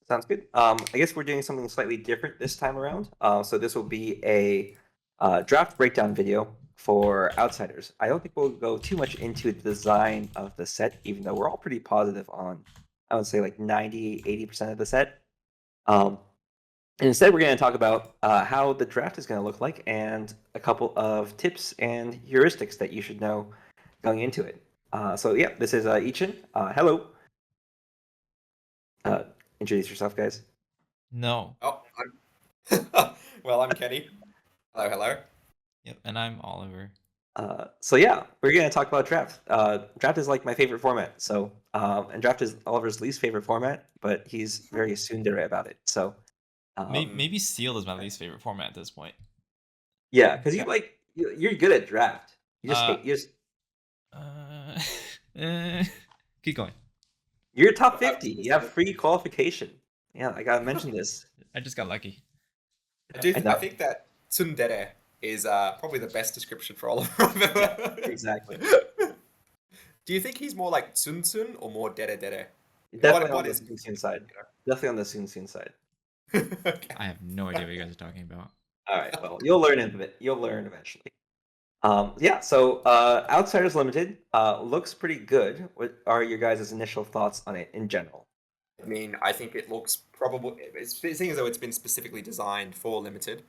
Sounds good. I guess we're doing something slightly different this time around. So this will be a draft breakdown video for outsiders. I don't think we'll go too much into the design of the set, even though we're all pretty positive on, I would say like 90, 80% of the set. Um, and instead, we're going to talk about how the draft is going to look like and a couple of tips and heuristics that you should know going into it. So yeah, this is Yichin. Hello. Uh, introduce yourself, guys. No. Oh, well, I'm Kenny. Hello, hello. Yep, and I'm Oliver. So yeah, we're gonna talk about draft. Draft is like my favorite format. So and draft is Oliver's least favorite format, but he's very tsundere about it. So Maybe Sealed is my least favorite format at this point. yeah, because you're good at draft. You just Uh, hate you just uh, eh, keep going. you're top 50. You have free qualification. Yeah, I gotta mention this. I just got lucky. I I know. think that tsundere is probably the best description for Oliver I've ever Yeah, heard. exactly. Do you think he's more like tsun tsun or more dere dere? Definitely on What the is soon soon side. Definitely on the soon soon side. Okay. I have no idea what you guys are talking about. All right. Well, you'll learn in a bit. You'll learn eventually. Yeah, so Outsiders Limited looks pretty good. What are your guys' initial thoughts on it in general? I mean, I think it looks probably. It seems as though it's been specifically designed for limited.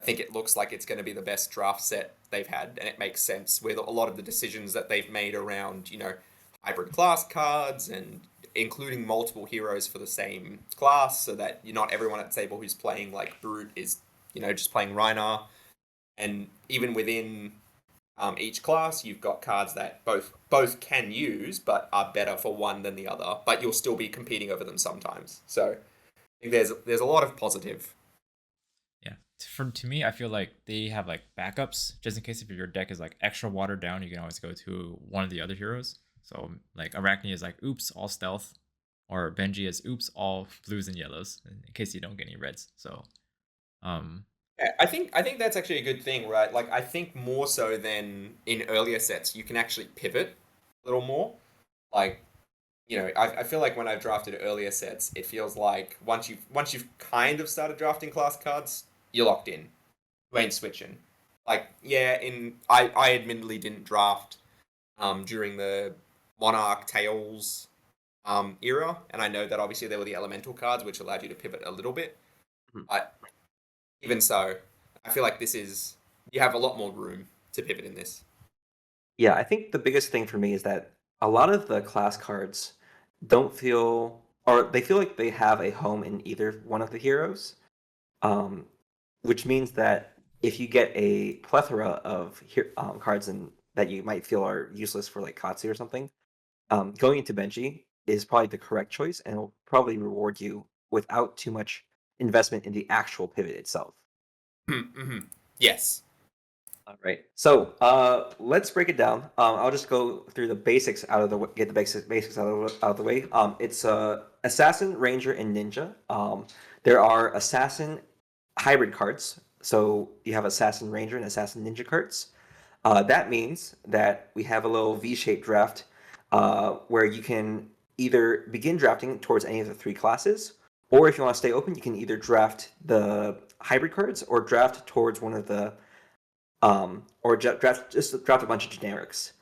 I think it looks like it's going to be the best draft set they've had, and it makes sense with a lot of the decisions that they've made around, hybrid class cards and including multiple heroes for the same class, so that you're not everyone at the table who's playing like Brute is, just playing Rhinar, and even within each class, you've got cards that both can use, but are better for one than the other, but you'll still be competing over them sometimes. So I think there's a lot of positive. Yeah, to me, I feel like they have like backups just in case if your deck is like extra watered down, you can always go to one of the other heroes. So like Arakni is like oops all stealth, or Benji is oops all blues and yellows in case you don't get any reds. So um Yeah, I think that's actually a good thing, right? Like I think more so than in earlier sets, you can actually pivot a little more. Like, I feel like when I've drafted earlier sets, it feels like once you've kind of started drafting class cards, you're locked in. You ain't switching. Like, yeah, I admittedly didn't draft during the Monarch Tails era, and I know that obviously there were the elemental cards which allowed you to pivot a little bit. Mhm. But even so, I feel like you have a lot more room to pivot in this. Yeah, I think the biggest thing for me is that a lot of the class cards don't feel, or they feel like they have a home in either one of the heroes, um, which means that if you get a plethora of cards that you might feel are useless for like Katsu or something, going into Benji is probably the correct choice and will probably reward you without too much investment in the actual pivot itself. Mm-hmm. Yes. All right. So let's break it down. I'll just go through the basics out of the get the basics out of the way. It's assassin, ranger, and ninja. There are assassin hybrid cards. So you have assassin, ranger, and assassin ninja cards. That means that we have a little V-shaped draft where you can either begin drafting towards any of the three classes, or if you want to stay open, you can either draft the hybrid cards or draft towards one of the or draft a bunch of generics.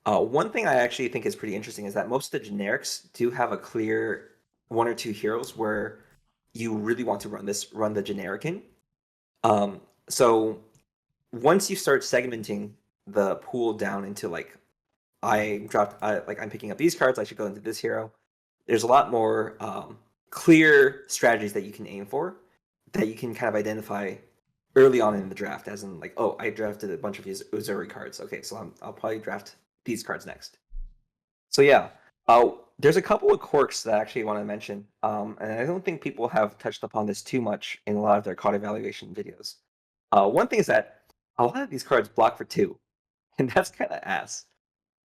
One thing I actually think is pretty interesting is that most of the generics do have a clear one or two heroes where you really want to run the generic in. So once you start segmenting the pool down into like I'm picking up these cards, I should go into this hero. There's a lot more clear strategies that you can aim for that you can kind of identify early on in the draft, as in like, oh, I drafted a bunch of these Uzuri cards. Okay, so I'll probably draft these cards next. So yeah, there's a couple of quirks that I actually want to mention, and I don't think people have touched upon this too much in a lot of their card evaluation videos. One thing is that a lot of these cards block for two, and that's kind of ass.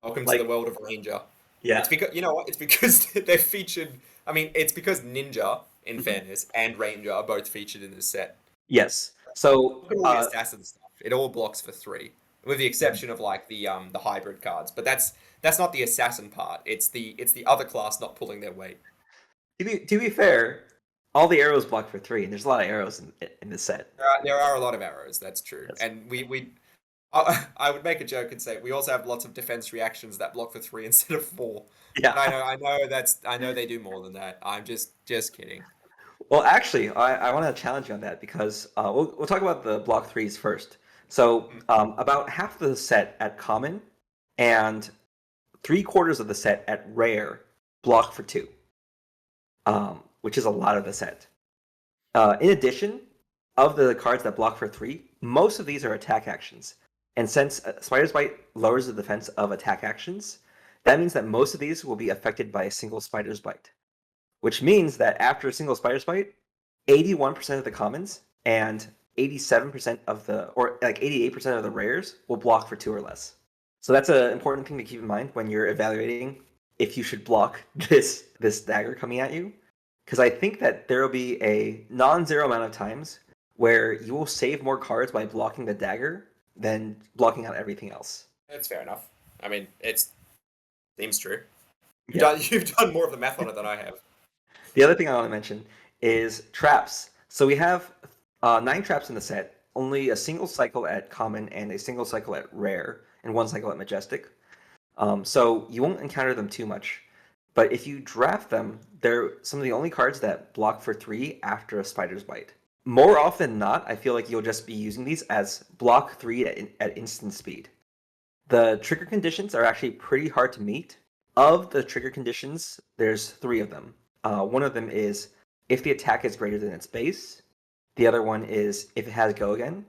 Welcome to the Like, world of Ranger. It's yeah, because you know what? It's because they're featured. I mean, it's because Ninja, in mhm, fairness, and Ranger are both featured in this set. yes. So Look at all the assassin stuff. It all blocks for three, with the exception of like the hybrid cards. But that's not the assassin part. It's the other class not pulling their weight. to be fair, all the arrows block for 3, and there's a lot of arrows in this set. There are a lot of arrows. That's true, Yes. and we I would make a joke and say we also have lots of defense reactions that block for 3 instead of 4. Yeah. And I know they do more than that. I'm just kidding. Well, actually, I want to challenge you on that because we'll talk about the block 3s first. So about half of the set at common and 3/4 of the set at rare block for 2, which is a lot of the set. In addition, of the cards that block for 3, most of these are attack actions. And since Spider's Bite lowers the defense of attack actions, that means that most of these will be affected by a single Spider's Bite. Which means that after a single Spider's Bite, 81% of the commons and 87% of the, or like 88% of the rares will block for 2 or less. So that's an important thing to keep in mind when you're evaluating if you should block this dagger coming at you. Because I think that there will be a non-zero amount of times where you will save more cards by blocking the dagger than blocking out everything else. That's fair enough. I mean, it seems true. Yeah. You've done more of the math on it than I have. The other thing I want to mention is traps. So we have 9 traps in the set, only a single cycle at common and a single cycle at rare, and 1 cycle at majestic. So you won't encounter them too much. But if you draft them, they're some of the only cards that block for 3 after a Spider's Bite. More often than not, I feel like you'll just be using these as block 3 at instant speed. The trigger conditions are actually pretty hard to meet. Of the trigger conditions, there's 3 of them. One of them is if the attack is greater than its base. The other one is if it has go again.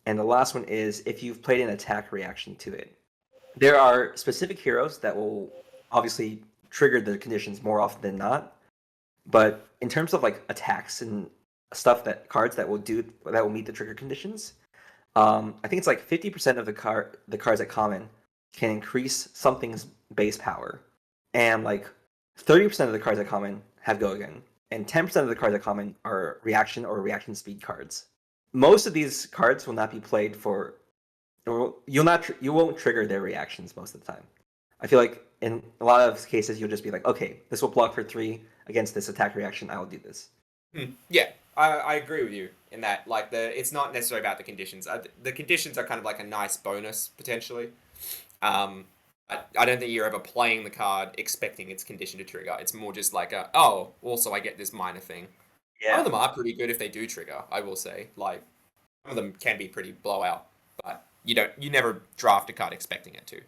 And the last one is if you've played an attack reaction to it. There are specific heroes that will obviously trigger the conditions more often than not. But in terms of like attacks and stuff that cards that will meet the trigger conditions, I think it's like 50% of the cards at common can increase something's base power, and like 30% of the cards at common have go again, and 10% of the cards at common are reaction or reaction speed cards. Most of these cards will not be played for, or you won't trigger their reactions most of the time. I feel like in a lot of cases you'll just be like, okay, this will block for 3 against this attack reaction. I will do this. Yeah, I agree with you in that. Like it's not necessarily about the conditions. The conditions are kind of like a nice bonus potentially. I don't think you're ever playing the card expecting its condition to trigger. It's more just like also I get this minor thing. Some of them are pretty good if they do trigger, I will say. Like some of them can be pretty blowout, but you never draft a card expecting it to.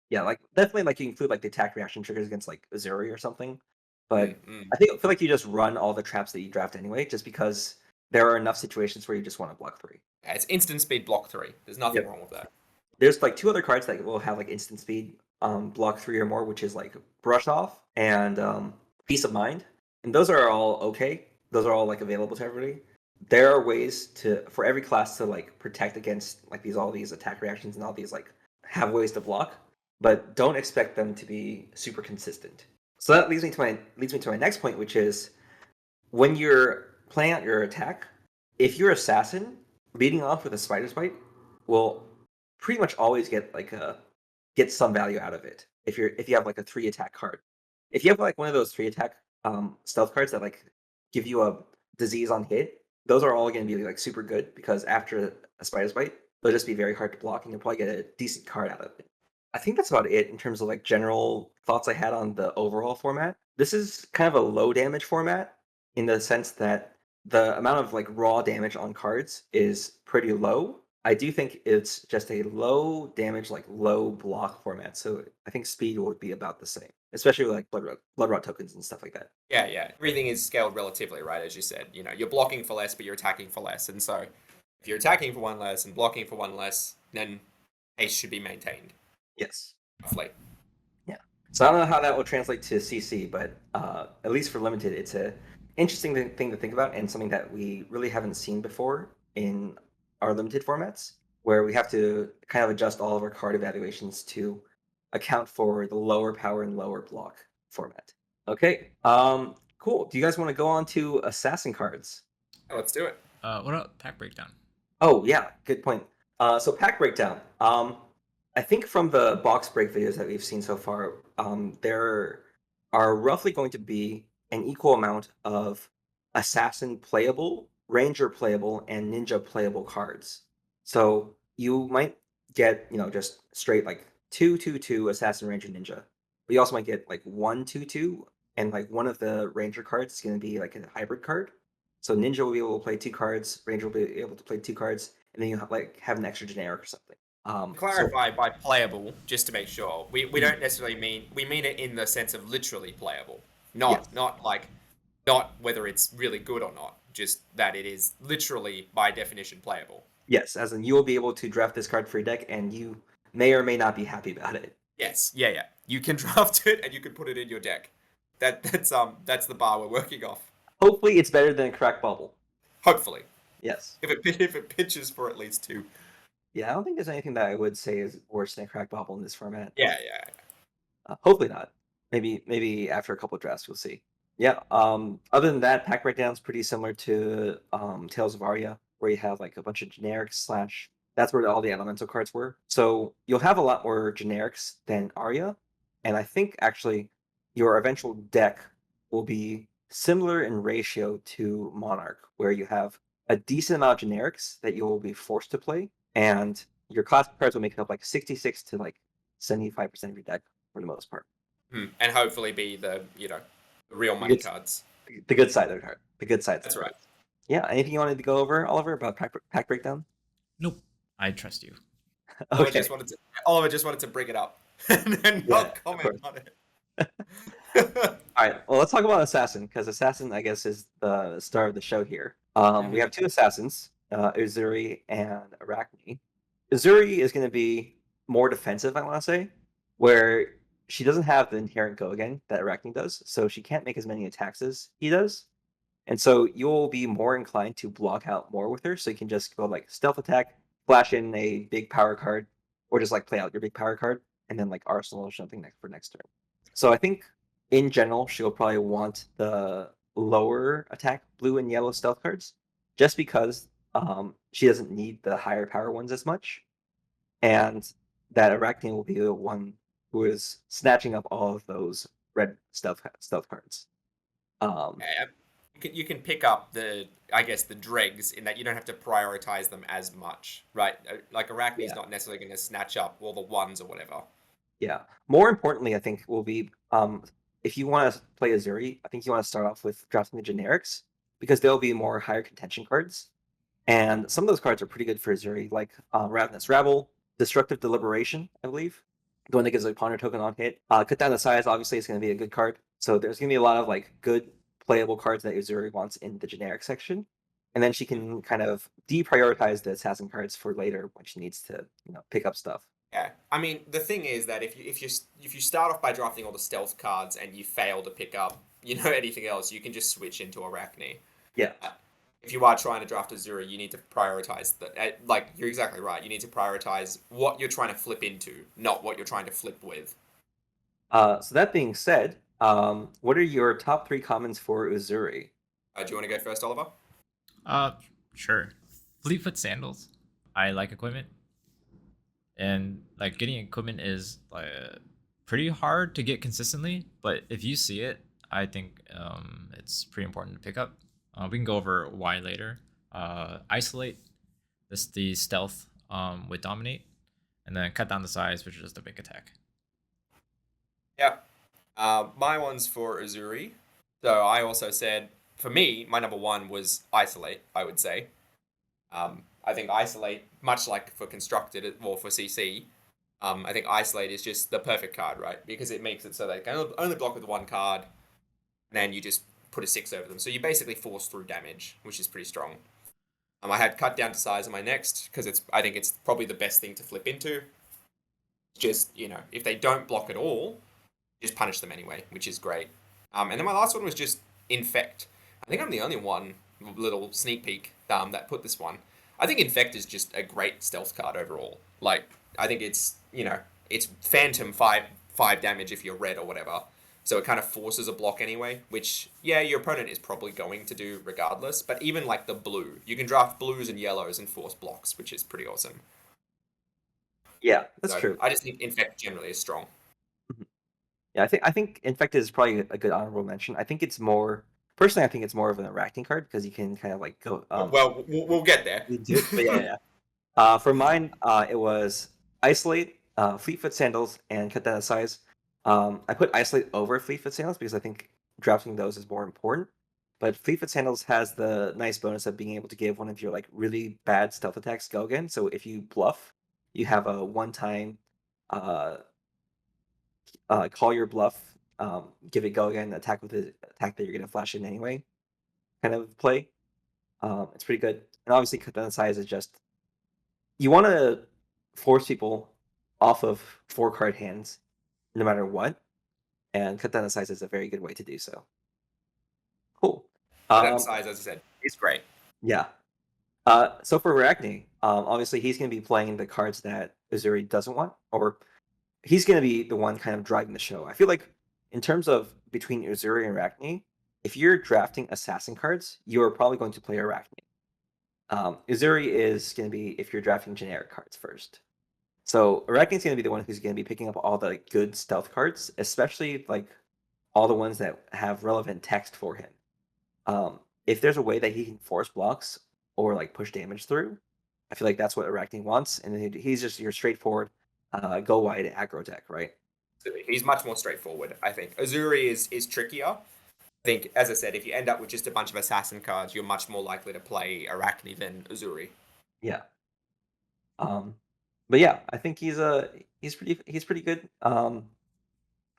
Yeah, like definitely like you include like the attack reaction triggers against like Uzuri or something. But I feel like you just run all the traps that you draft anyway, just because there are enough situations where you just want to block 3. Yeah, it's instant speed block 3. There's nothing wrong with that. There's like 2 other cards that will have like instant speed block 3 or more, which is like Brush Off and Peace of Mind. And those are all okay. Those are all like available to everybody. There are ways for every class to like protect against like all these attack reactions and all these like have ways to block, but don't expect them to be super consistent. So that leads me to my next point, which is when you're playing out your attack, if you're assassin, leading off with a Spider's Bite will pretty much always get some value out of it. If you have like a 3 attack card, if you have like one of those 3 attack stealth cards that like give you a disease on hit, those are all going to be like super good because after a Spider's Bite, they'll just be very hard to block, and you'll probably get a decent card out of it. I think that's about it in terms of like general thoughts I had on the overall format. This is kind of a low damage format in the sense that the amount of like raw damage on cards is pretty low. I do think it's just a low damage, like low block format. So I think speed would be about the same, especially with like blood rot tokens and stuff like that. Yeah. Everything is scaled relatively, right? As you said, you're blocking for less, but you're attacking for less. And so if you're attacking for 1 less and blocking for 1 less, then pace should be maintained. Yes. Roughly. Yeah. So I don't know how that will translate to CC, but at least for limited, it's a interesting thing to think about and something that we really haven't seen before in our limited formats, where we have to kind of adjust all of our card evaluations to account for the lower power and lower block format. Okay. Cool. Do you guys want to go on to assassin cards? Yeah, let's do it. What about pack breakdown? Oh yeah, good point. So pack breakdown. I think from the box break videos that we've seen so far, there are roughly going to be an equal amount of assassin playable, ranger playable, and ninja playable cards. So you might get, just straight like 2/2/2 assassin, ranger, ninja. But you also might get like 1/2/2, and like one of the ranger cards is going to be like a hybrid card. So ninja will be able to play 2 cards, ranger will be able to play 2 cards, and then you have an extra generic or something. So Clarify by playable, just to make sure. We Mhm. don't necessarily mean it in the sense of literally playable. Yes, Not whether it's really good or not, just that it is literally by definition playable. yes, as in you will be able to draft this card for your deck, and you may or may not be happy about it. Yes, yeah. You can draft it and you can put it in your deck. That's the bar we're working off. Hopefully, it's better than a crack bubble. Hopefully, Yes. if it pitches for at least 2. Yeah, I don't think there's anything that I would say is worse than a crack bubble in this format. Yeah. Hopefully not. Maybe after a couple of drafts we'll see. Yeah. Other than that, pack breakdown's pretty similar to Tales of Aria, where you have like a bunch of generics slash. That's where all the elemental cards were. So you'll have a lot more generics than Aria, and I think actually your eventual deck will be similar in ratio to Monarch, where you have a decent amount of generics that you will be forced to play, and your classic cards will make up like 66 to like 75% of your deck for the most part. And hopefully be the real money Good, cards. the good side of the card. The good side. That's right. Yeah. Anything you wanted to go over, Oliver, about pack breakdown? Nope. I trust you. Oliver Okay. just wanted to bring it up and Yeah, not of comment course. on it. All right. Well, let's talk about Assassin, because Assassin, I guess, is the star of the show here. We have 2 Assassins, Uzuri and Arakni. Uzuri is going to be more defensive, I want to say, where she doesn't have the inherent go again that Arakni does, so she can't make as many attacks as he does. And so you'll be more inclined to block out more with her, so you can just go like stealth attack, flash in a big power card, or just like play out your big power card, and then like arsenal or something for next turn. So I think in general she'll probably want the lower attack blue and yellow stealth cards, just because she doesn't need the higher power ones as much, and that Arachne will be the one who is snatching up all of those red stealth cards. Yeah, you can pick up the dregs in that you don't have to prioritize them as much, right? Like Arachne's Yeah. not necessarily going to snatch up all the ones or whatever. Yeah. More importantly, I think will be if you want to play Uzuri, I think you want to start off with drafting the generics, because there'll be more higher contention cards, and some of those cards are pretty good for Uzuri, like Ravenous Rabble, Destructive Deliberation, I believe, the one that gives a ponder token on hit. Cut down the size, obviously, is going to be a good card. So there's going to be a lot of like good playable cards that Uzuri wants in the generic section, and then she can kind of deprioritize the assassin cards for later when she needs to pick up stuff. Yeah, I mean the thing is that if you start off by drafting all the stealth cards and you fail to pick up anything else, you can just switch into Arachne. Yeah. If you are trying to draft a Zero, you need to prioritize like you're exactly right. You need to prioritize what you're trying to flip into, not what you're trying to flip with. So that being said, what are your top 3 commons for Uzuri? Do you want to go first, Oliver? Sure. Fleetfoot sandals. I like equipment, and like getting equipment is like pretty hard to get consistently. But if you see it, I think it's pretty important to pick up. We can go over why later. Isolate. This the stealth with dominate, and then cut down the size, which is just a big attack. Yeah. My one's for Uzuri. So I also said, for me, my number 1 was Isolate, I would say. I think Isolate, much like for Constructed, or for CC, I think Isolate is just the perfect card, right? Because it makes it so they can only block with 1 card, and then you just put a 6 over them. So you basically force through damage, which is pretty strong. I had cut down to size on my next, because I think it's probably the best thing to flip into. Just, if they don't block at all, just punish them anyway, which is great. And then my last one was just Infect. I think I'm the only one, little sneak peek, that put this one. I think Infect is just a great stealth card overall. Like, I think it's, it's Phantom 5 damage if you're red or whatever. So it kind of forces a block anyway, which, yeah, your opponent is probably going to do regardless. But even like the blue, you can draft blues and yellows and force blocks, which is pretty awesome. Yeah, that's true. I just think Infect generally is strong. Yeah, I think Infected is probably a good honorable mention. I think it's more Personally, I think it's more of an Arachne card because you can kind of like go. Well, we'll get there. You do, but yeah. For mine, it was Isolate, Fleetfoot Sandals, and Katana Size. I put Isolate over Fleetfoot Sandals because I think drafting those is more important. But Fleetfoot Sandals has the nice bonus of being able to give one of your like really bad stealth attacks go again. So if you bluff, you have a one-time uh, call your bluff, give it go again, attack with the attack that you're gonna flash in anyway, kind of play. It's pretty good. And obviously, Katana Size is just you want to force people off of 4-card hands no matter what, and Katana Size is a very good way to do so. Cool. Size, as I said, is great. Yeah. So for Arachne, obviously he's going to be playing the cards that Uzuri doesn't want, or he's going to be the one kind of driving the show. I feel like in terms of between Uzuri and Arachne, if you're drafting assassin cards, you are probably going to play Arachne. Uzuri is going to be if you're drafting generic cards first. So Arachne's going to be the one who's going to be picking up all the good stealth cards, especially like all the ones that have relevant text for him. If there's a way that he can force blocks or like push damage through, I feel like that's what Arachne wants, and he's just your straightforward go wide aggro deck, right? He's much more straightforward, I think. Uzuri is trickier. I think, as I said, if you end up with just a bunch of assassin cards, you're much more likely to play Arakni than Uzuri. Yeah. But yeah, I think he's pretty good. I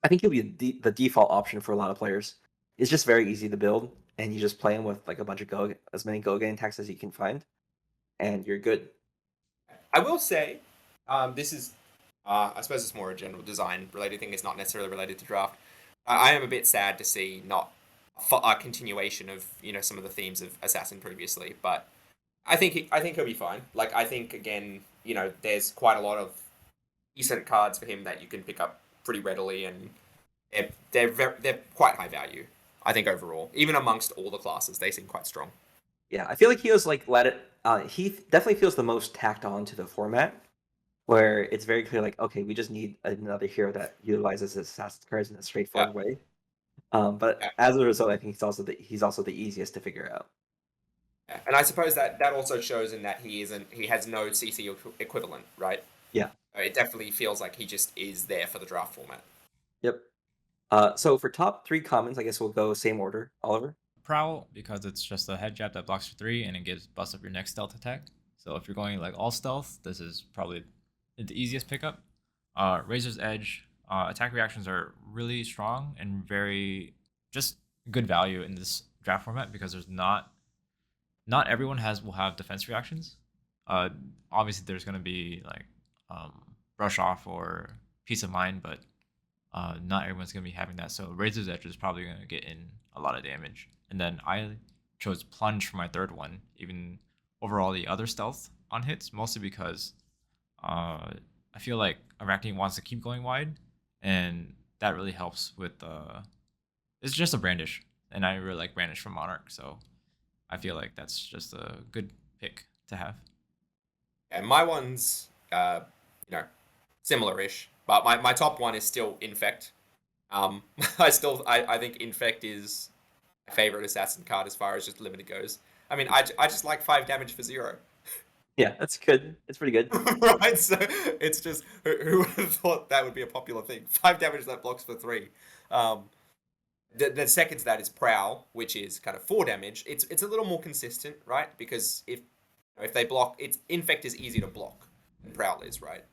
think he'll be the default option for a lot of players. It's just very easy to build, and you just play him with like a bunch of as many go getting attacks as you can find, and you're good. I will say, this is, I suppose it's more a general design related thing. It's not necessarily related to draft. I am a bit sad to see not a continuation of some of the themes of Assassin previously, but I think he'll be fine. Like I think again, there's quite a lot of decent cards for him that you can pick up pretty readily, and they're quite high value. I think overall, even amongst all the classes, they seem quite strong. Yeah, I feel like he was like he definitely feels the most tacked on to the format, where it's very clear like, okay, we just need another hero that utilizes assassin cards in a straightforward way. But as a result, I think he's also the easiest to figure out. Yeah. And I suppose that also shows in that he has no CC equivalent, right? Yeah. It definitely feels like he just is there for the draft format. Yep. So for top 3 commons, I guess we'll go same order. Oliver? Prowl, because it's just a head jab that blocks for 3 and it gives busts up your next stealth attack. So if you're going like all stealth, this is probably the easiest pickup. Razor's Edge, attack reactions are really strong and very just good value in this draft format because there's not everyone will have defense reactions. Obviously there's gonna be like brush off or peace of mind, but not everyone's gonna be having that. So Razor's Edge is probably gonna get in a lot of damage. And then I chose Plunge for my third one, even over all the other stealth on hits, mostly because I feel like Arakni wants to keep going wide, and that really helps with it's just a brandish, and I really like brandish from Monarch, so I feel like that's just a good pick to have. And my one's similar-ish, but my top one is still Infect. I think Infect is my favorite assassin card as far as just limited goes. I mean, I just like 5 damage for 0. Yeah, that's good. It's pretty good. Right, so it's just who would have thought that would be a popular thing? 5 damage that blocks for 3. The second to that is Prowl, which is kind of 4 damage. It's a little more consistent, right? Because if they block, Infect is easy to block than Prowl is, right?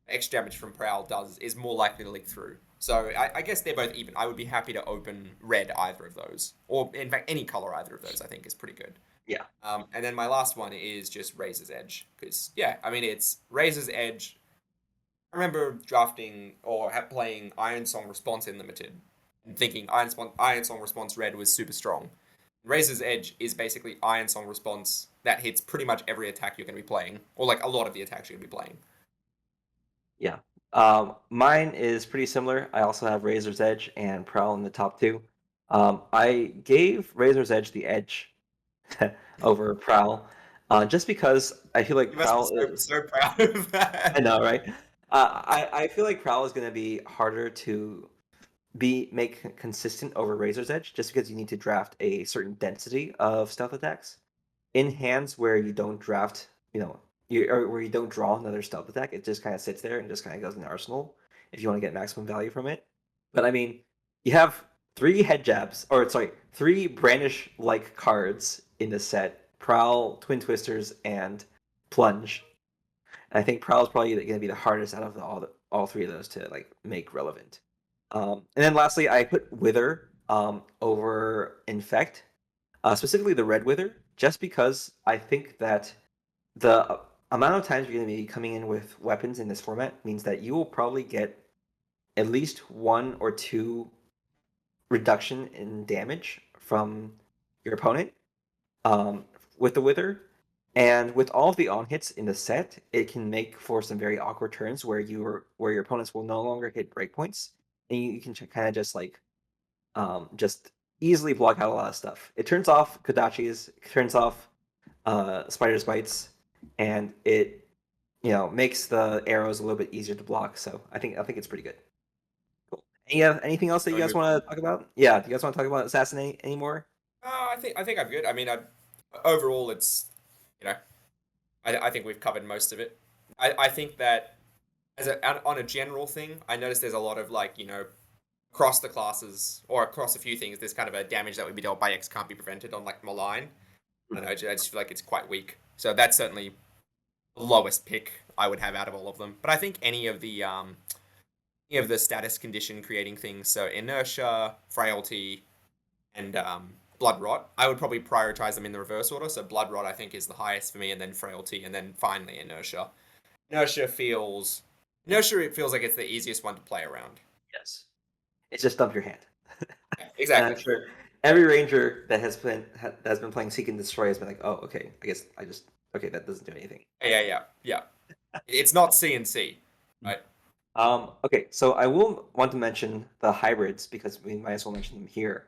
Extra damage from Prowl is more likely to leak through. So I guess they're both even. I would be happy to open red either of those, or in fact any color either of those. I think is pretty good. Yeah. And then my last one is just Razor's Edge, because it's Razor's Edge. I remember drafting or playing Iron Song Response in Limited, and thinking Iron Song Response Red was super strong. Razor's Edge is basically Iron Song Response that hits pretty much every attack you're going to be playing, or like a lot of the attacks you're going to be playing. Yeah. Mine is pretty similar. I also have Razor's Edge and Prowl in the top 2. I gave Razor's Edge the edge over Prowl, just because I feel like Prowl is so proud of that. I know, right? I feel like Prowl is going to be harder to make consistent over Razor's Edge, just because you need to draft a certain density of stealth attacks. In hands where you don't draft, or where you don't draw another stealth attack, it just kind of sits there and just kind of goes in the arsenal if you want to get maximum value from it. But I mean, you have three brandish-like cards in the set: Prowl, Twin Twisters, and Plunge. And I think Prowl is probably going to be the hardest out of all three of those to like make relevant. And then lastly, I put Wither over Infect, specifically the Red Wither, just because I think that the amount of times you're going to be coming in with weapons in this format means that you will probably get at least one or two reduction in damage from your opponent with the Wither. And with all of the on hits in the set, it can make for some very awkward turns where your opponents will no longer hit breakpoints, and you can kind of just easily block out a lot of stuff. It turns off Kodachis, turns off Spider's Bites, and it makes the arrows a little bit easier to block. So I think it's pretty good. Cool. Anything else that you guys want to talk about? Yeah, do you guys want to talk about Assassin anymore? I think I'm good. I mean, overall, it's I think we've covered most of it. I think that on a general thing, I noticed there's a lot of across the classes or across a few things, there's kind of a damage that would be dealt by X can't be prevented on like Malign. I don't know, I just feel like it's quite weak. So that's certainly the lowest pick I would have out of all of them. But I think any of the status condition creating things, so inertia, frailty, and blood rot, I would probably prioritize them in the reverse order. So blood rot I think is the highest for me, and then frailty, and then finally inertia. Inertia feels it feels like it's the easiest one to play around. Yes. It's just dump your hand. Yeah, exactly. And I'm sure every ranger that has been playing Seek and Destroy has been like, oh, okay, I guess okay, that doesn't do anything. Yeah. It's not CNC, right? Okay, so I will want to mention the hybrids because we might as well mention them here.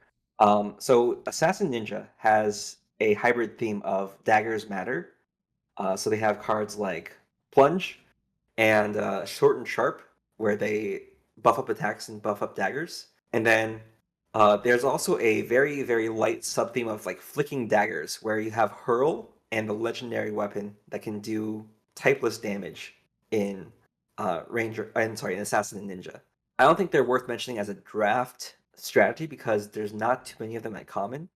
So Assassin Ninja has a hybrid theme of Daggers Matter. So they have cards like Plunge and Short and Sharp, where they buff up attacks and buff up daggers. And then there's also a very, very light sub theme of like Flicking Daggers, where you have Hurl and the legendary weapon that can do typeless damage in in Assassin and Ninja. I don't think they're worth mentioning as a draft strategy because there's not too many of them at common.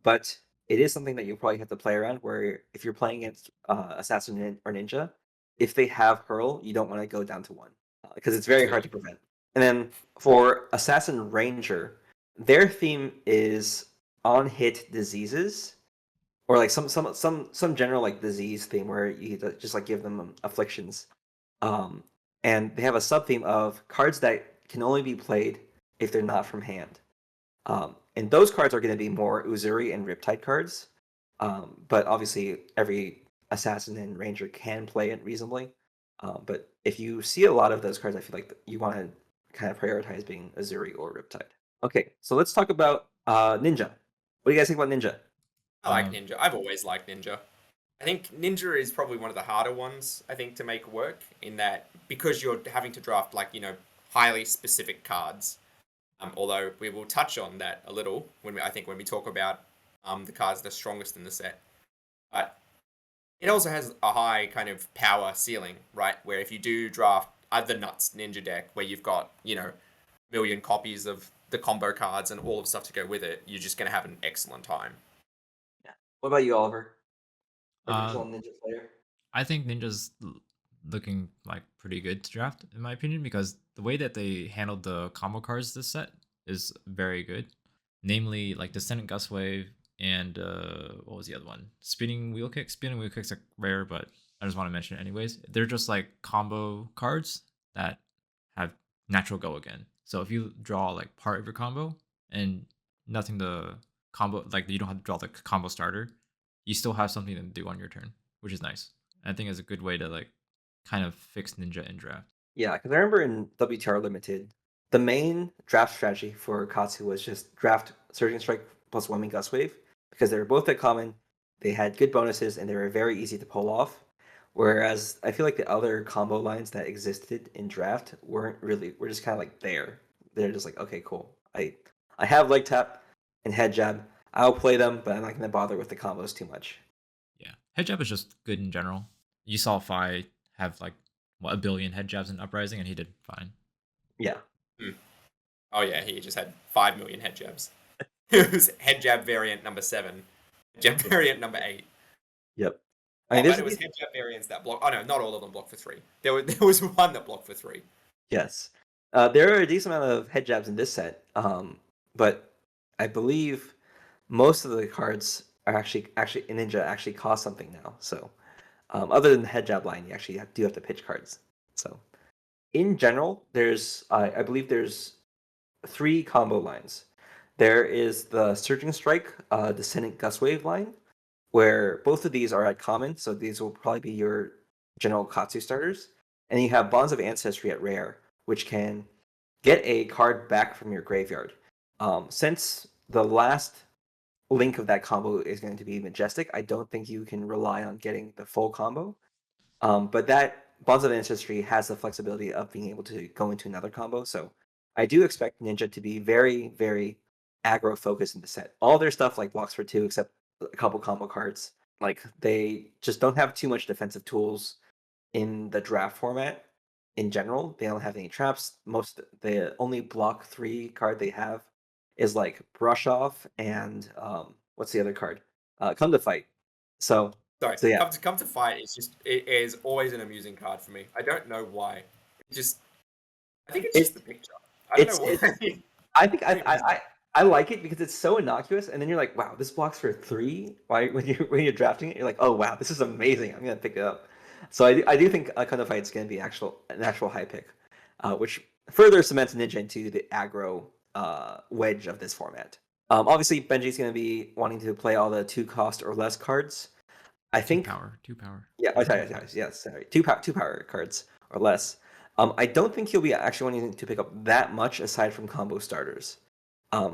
But it is something that you probably have to play around. Where if you're playing against Assassin or Ninja, if they have Hurl, you don't want to go down to one because it's very hard to prevent. And then for Assassin Ranger, their theme is on hit diseases, or like some general like disease theme where you just like give them afflictions. And they have a sub theme of cards that can only be played if they're not from hand. And those cards are going to be more Uzuri and Riptide cards. But obviously, every Assassin and Ranger can play it reasonably. But if you see a lot of those cards, I feel like you want to kind of prioritize being Uzuri or Riptide. Okay, so let's talk about Ninja. What do you guys think about Ninja? I like Ninja. I've always liked Ninja. I think Ninja is probably one of the harder ones, I think, to make work in that because you're having to draft highly specific cards. Although we will touch on that a little when we talk about the cards that are strongest in the set. But it also has a high kind of power ceiling, right? Where if you do draft the Nuts Ninja deck, where you've got million copies of the combo cards and all of stuff to go with it, you're just going to have an excellent time. Yeah. What about you, Oliver? Uh, Ninja player. I think Ninja's looking like pretty good to draft in my opinion because the way that they handled the combo cards this set is very good. Namely, like Descendant Gust Wave and what was the other one? Spinning Wheel Kick. Spinning Wheel Kick's like rare, but I just want to mention it anyways. They're just like combo cards that have natural go again. So if you draw like part of your combo and nothing to combo, like you don't have to draw the combo starter, you still have something to do on your turn, which is nice. I think it's a good way to like kind of fix Ninja in draft. Yeah, because I remember in WTR Limited, the main draft strategy for Katsu was just draft Surging Strike plus Whelming Gust Wave because they were both at common, they had good bonuses, and they were very easy to pull off. Whereas I feel like the other combo lines that existed in draft were just kind of like there. they're just like, okay, cool. I have leg tap and head jab. I'll play them, but I'm not gonna bother with the combos too much. Yeah, head jab is just good in general. You saw Fi have like what, 1 billion head jabs in Uprising, and he did fine. Yeah. Oh yeah, he just had 5 million head jabs. It was head jab variant number 7, jab variant number 8. Yep. But it was head jab variants that block. Oh no, not all of them block for 3. There was one that blocked for 3. Yes. There are a decent amount of head jabs in this set, but I believe most of the cards are actually in Ninja actually cost something now. So other than the head jab line, you actually do have to pitch cards. So in general, there's I believe there's 3 combo lines. There is the Surging Strike, Descendant Gust Wave line, where both of these are at common, so these will probably be your general Katsu starters. And you have Bonds of Ancestry at rare, which can get a card back from your graveyard. Since the last link of that combo is going to be Majestic, I don't think you can rely on getting the full combo. But that Bonds of Ancestry has the flexibility of being able to go into another combo. So I do expect Ninja to be very, very aggro focused in the set. All their stuff like blocks for 2, except a couple combo cards. Like they just don't have too much defensive tools in the draft format in general. They don't have any traps. The only block 3 card they have is like Brush Off and what's the other card? Come to Fight. So Sorry, so yeah. come to fight it is always an amusing card for me. I don't know why. I think it's just the picture. I don't know why. I think I like it because it's so innocuous, and then you're like, wow, this blocks for 3. Why when you're drafting it, you're like, oh wow, this is amazing. I'm gonna pick it up. So I do think Come to Fight is gonna be an actual high pick, which further cements Ninja into the aggro wedge of this format. Obviously, Benji's gonna be wanting to play all the 2 cost or less cards. I think 2 power. Yeah, sorry. 2 power cards or less. I don't think he'll be actually wanting to pick up that much aside from combo starters.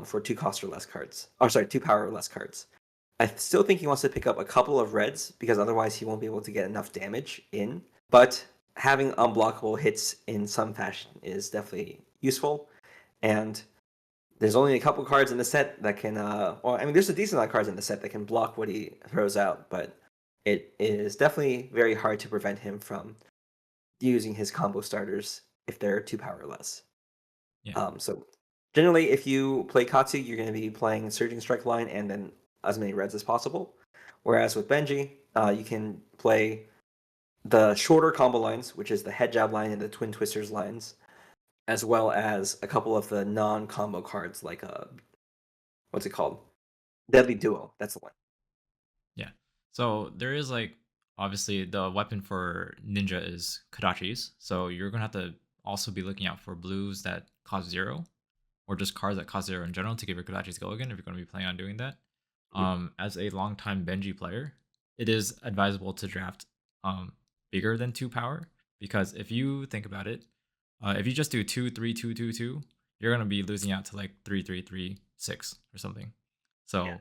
For 2 cost or less cards. Oh, sorry, 2 power or less cards. I still think he wants to pick up a couple of reds because otherwise he won't be able to get enough damage in. But having unblockable hits in some fashion is definitely useful. And there's only a couple cards in the set that can. There's a decent amount of cards in the set that can block what he throws out, but it is definitely very hard to prevent him from using his combo starters if they're 2 power or less. Yeah. So generally, if you play Katsu, you're going to be playing Surging Strike line and then as many reds as possible. Whereas with Benji, you can play the shorter combo lines, which is the Head Jab line and the Twin Twisters lines, as well as a couple of the non-combo cards like what's it called? Deadly Duo. That's the one. Yeah. So there is like obviously the weapon for Ninja is Kodachis. So you're gonna have to also be looking out for blues that cost 0, or just cards that cost 0 in general to give your Kodachis go again if you're gonna be planning on doing that. As a longtime Benji player, it is advisable to draft bigger than 2 power, because if you think about it, if you just do 2 3 2 2 2, you're gonna be losing out to like 3 3 3 6 or something. So Yeah.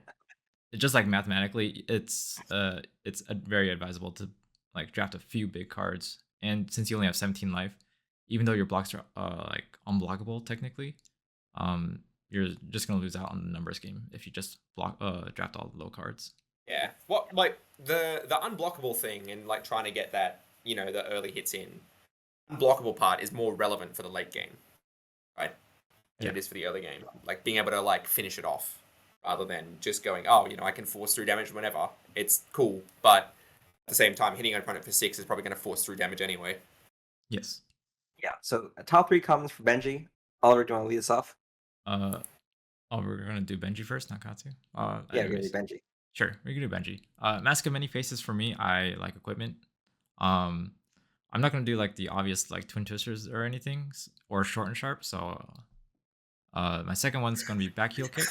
it's just like mathematically, it's very advisable to like draft a few big cards. And since you only have 17 life, even though your blocks are like unblockable technically, you're just gonna lose out on the numbers game if you just draft all the low cards. Yeah. What like the unblockable thing and like trying to get that, the early hits in. Unblockable part is more relevant for the late game, right? Than it is for the early game. Like being able to like finish it off rather than just going, I can force through damage whenever. It's cool, but at the same time, hitting an opponent for 6 is probably going to force through damage anyway. Yes. Yeah. So top 3 commons for Benji. Oliver, do you want to lead us off? We're gonna do Benji first, not Katsu. Yeah, we're gonna do Benji. Sure, we can do Benji. Mask of Many Faces for me, I like equipment. I'm not gonna do like the obvious like Twin Twisters or anything, or Short and Sharp. So, my second one's gonna be Back Heel Kick.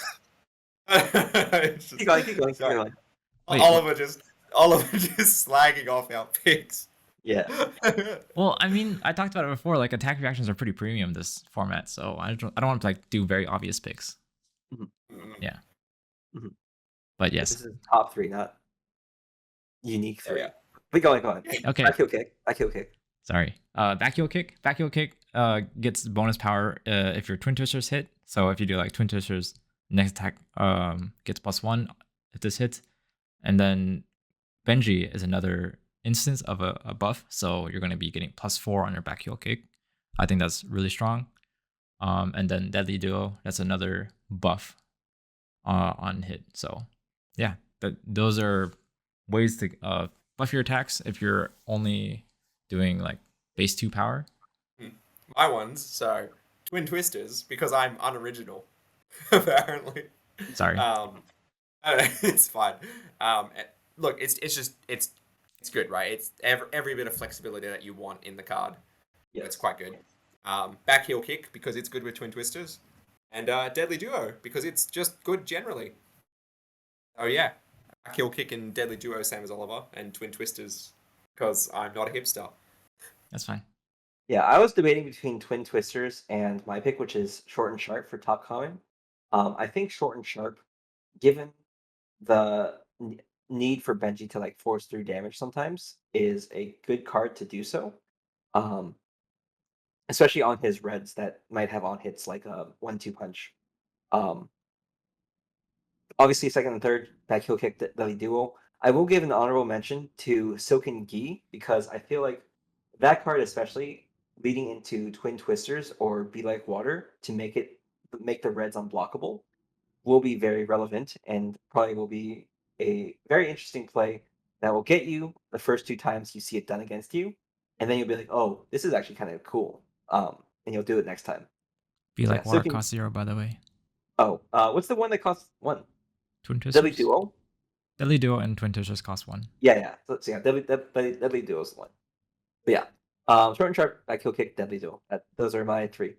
Keep going. Oliver just slagging off our picks. Yeah. Well, I mean, I talked about it before. Like attack reactions are pretty premium this format, so I don't want to like do very obvious picks. Mm-hmm. Yeah. Mm-hmm. But yes, this is top 3, not unique 3. Yeah. But go on. Okay. Back heel kick. Sorry. Back heel kick. gets bonus power if your Twin Twisters hit. So if you do like Twin Twisters, next attack gets +1 if this hits. And then Benji is another instance of a buff. So you're going to be getting +4 on your back heel kick. I think that's really strong. And then Deadly Duo, that's another buff on hit. So yeah, those are ways to buff your attacks if you're only doing like base 2 power. My ones, so Twin Twisters, because I'm unoriginal, apparently. Sorry. I don't know, it's fine. Look, it's just it's good, right? It's every bit of flexibility that you want in the card. Yes. It's quite good. Back heel kick because it's good with Twin Twisters, and Deadly Duo because it's just good generally. Oh yeah, back heel kick and Deadly Duo, same as Oliver, and Twin Twisters because I'm not a hipster. That's fine. Yeah, I was debating between Twin Twisters and my pick, which is Short and Sharp for top common. I think Short and Sharp, given the need for Benji to like force through damage sometimes, is a good card to do so. Um, especially on his reds that might have on hits like a 1-2 punch. Um, obviously, second and third back heel kick Deadly Duo. I will give an honorable mention to Silken Gi because I feel like that card, especially leading into Twin Twisters or Be Like Water to make the reds unblockable, will be very relevant and probably will be a very interesting play that will get you the first 2 times you see it done against you, and then you'll be like, "Oh, this is actually kind of cool," and you'll do it next time. Be So Like yeah, Water Silken. costs 0, by the way. Oh, what's the one that costs 1? Twin Deadly Twisters. Duo. Deadly Duo and Twin Twisters cost 1. Yeah. So yeah, Deadly Duo is the one. But yeah, short and sharp, back heel kick, Deadly Duo. Those are my 3.